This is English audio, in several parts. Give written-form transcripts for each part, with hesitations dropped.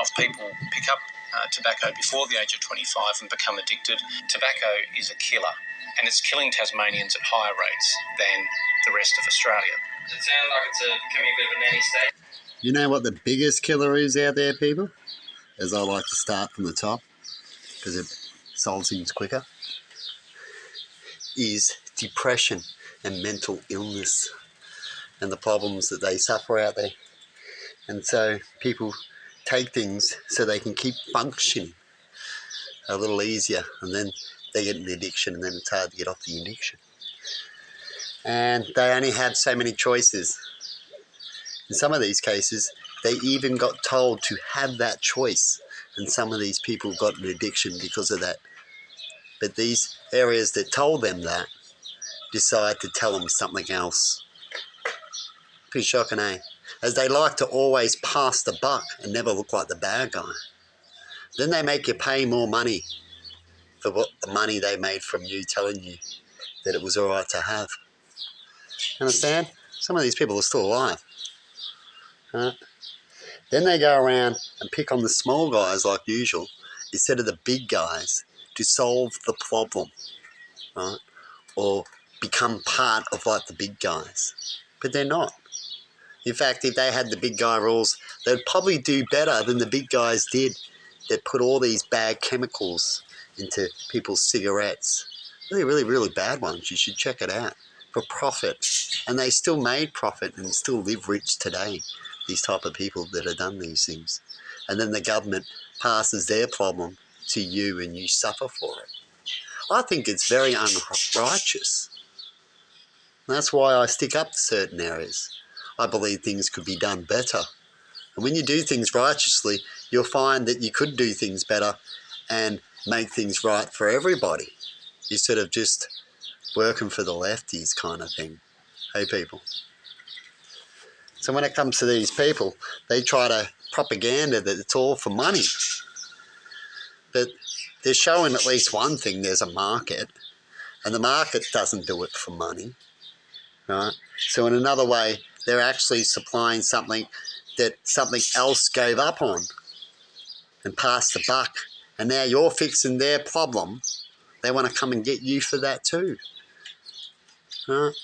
of people pick up tobacco before the age of 25 and become addicted. Tobacco is a killer, and it's killing Tasmanians at higher rates than the rest of Australia. Does it sound like it's becoming a bit of a nanny state? You know what the biggest killer is out there, people? As I like to start from the top, because it solves things quicker, is depression and mental illness and the problems that they suffer out there. And so people take things so they can keep functioning a little easier, and then they get an addiction, and then it's hard to get off the addiction. And they only have so many choices. In some of these cases, they even got told to have that choice, and some of these people got an addiction because of that. But these areas that told them that decide to tell them something else. Pretty shocking, eh? As they like to always pass the buck and never look like the bad guy. Then they make you pay more money for what the money they made from you telling you that it was all right to have. Understand? Some of these people are still alive. Right? Then they go around and pick on the small guys like usual instead of the big guys to solve the problem, right? Or become part of like the big guys. But they're not. In fact, if they had the big guy rules, they'd probably do better than the big guys did that put all these bad chemicals into people's cigarettes. Really, really, really bad ones. You should check it out. For profit. And they still made profit and still live rich today, these type of people that have done these things. And then the government passes their problem to you and you suffer for it. I think it's very unrighteous. That's why I stick up to certain areas. I believe things could be done better. And when you do things righteously, you'll find that you could do things better and make things right for everybody. You're sort of just working for the lefties kind of thing. Hey, people. So when it comes to these people, they try to propaganda that it's all for money. But they're showing at least one thing, there's a market, and the market doesn't do it for money, right? So in another way, they're actually supplying something that something else gave up on and passed the buck, and now you're fixing their problem. They want to come and get you for that too, right?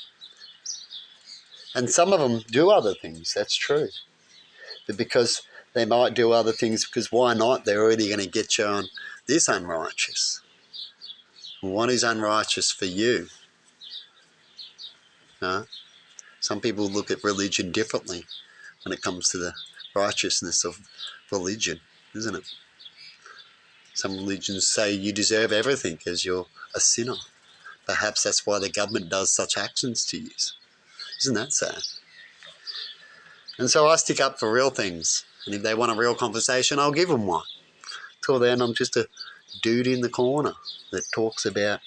And some of them do other things, that's true. But because they might do other things, because why not? They're already going to get you on this unrighteous. What is unrighteous for you? Huh? Some people look at religion differently when it comes to the righteousness of religion, isn't it? Some religions say you deserve everything because you're a sinner. Perhaps that's why the government does such actions to you. Isn't that sad? And so I stick up for real things. And if they want a real conversation, I'll give them one. Till then, I'm just a dude in the corner that talks about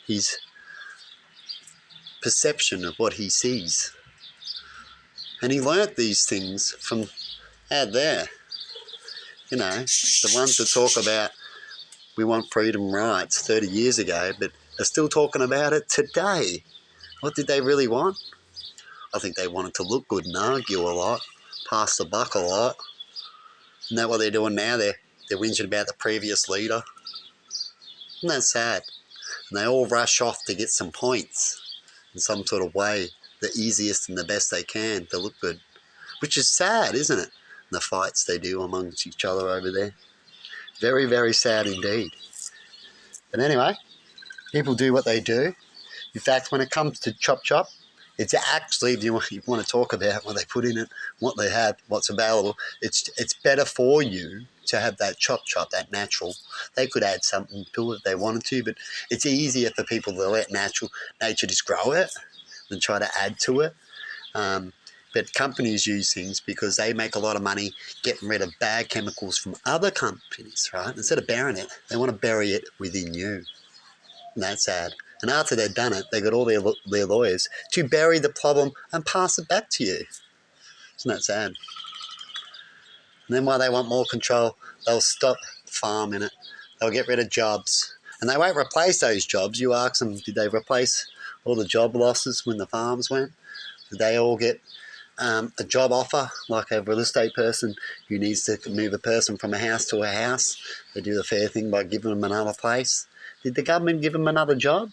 his perception of what he sees. And he learnt these things from out there. You know, the ones that talk about we want freedom rights 30 years ago, but are still talking about it today. What did they really want? I think they wanted to look good and argue a lot, pass the buck a lot. Isn't that what they're doing now? They're whinging about the previous leader. Isn't that sad? And they all rush off to get some points in some sort of way, the easiest and the best they can to look good. Which is sad, isn't it? And the fights they do amongst each other over there. Very, very sad indeed. But anyway, people do what they do. In fact, when it comes to Chop Chop, it's actually, if you want to talk about what they put in it, what they have, what's available, it's better for you to have that Chop Chop, that natural. They could add something to it if they wanted to, but it's easier for people to let nature just grow it than try to add to it. But companies use things because they make a lot of money getting rid of bad chemicals from other companies, right? Instead of burying it, they want to bury it within you. And that's sad. And after they've done it, they got all their lawyers to bury the problem and pass it back to you. Isn't that sad? And then while they want more control, they'll stop farming it. They'll get rid of jobs. And they won't replace those jobs. You ask them, did they replace all the job losses when the farms went? Did they all get a job offer, like a real estate person who needs to move a person from a house to a house. They do the fair thing by giving them another place. Did the government give them another job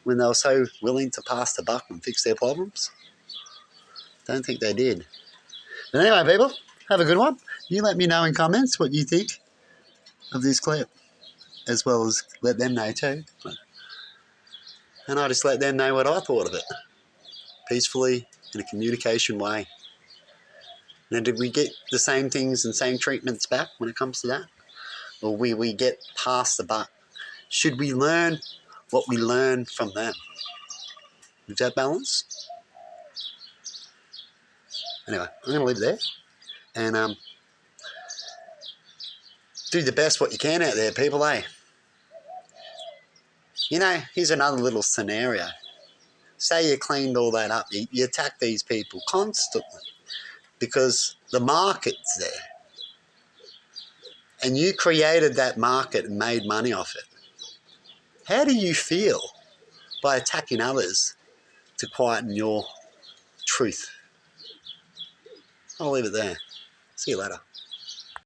when they were so willing to pass the buck and fix their problems? Don't think they did. But anyway, people, have a good one. You let me know in comments what you think of this clip, as well as let them know too. And I just let them know what I thought of it, peacefully, in a communication way. Now, did we get the same things and same treatments back when it comes to that? Or we get past the buck? Should we learn what we learned from them? Is that balance? Anyway, I'm going to leave it there. And do the best what you can out there, people, eh? You know, here's another little scenario. Say you cleaned all that up. You attack these people constantly because the market's there. And you created that market and made money off it. How do you feel by attacking others to quieten your truth? I'll leave it there. See you later.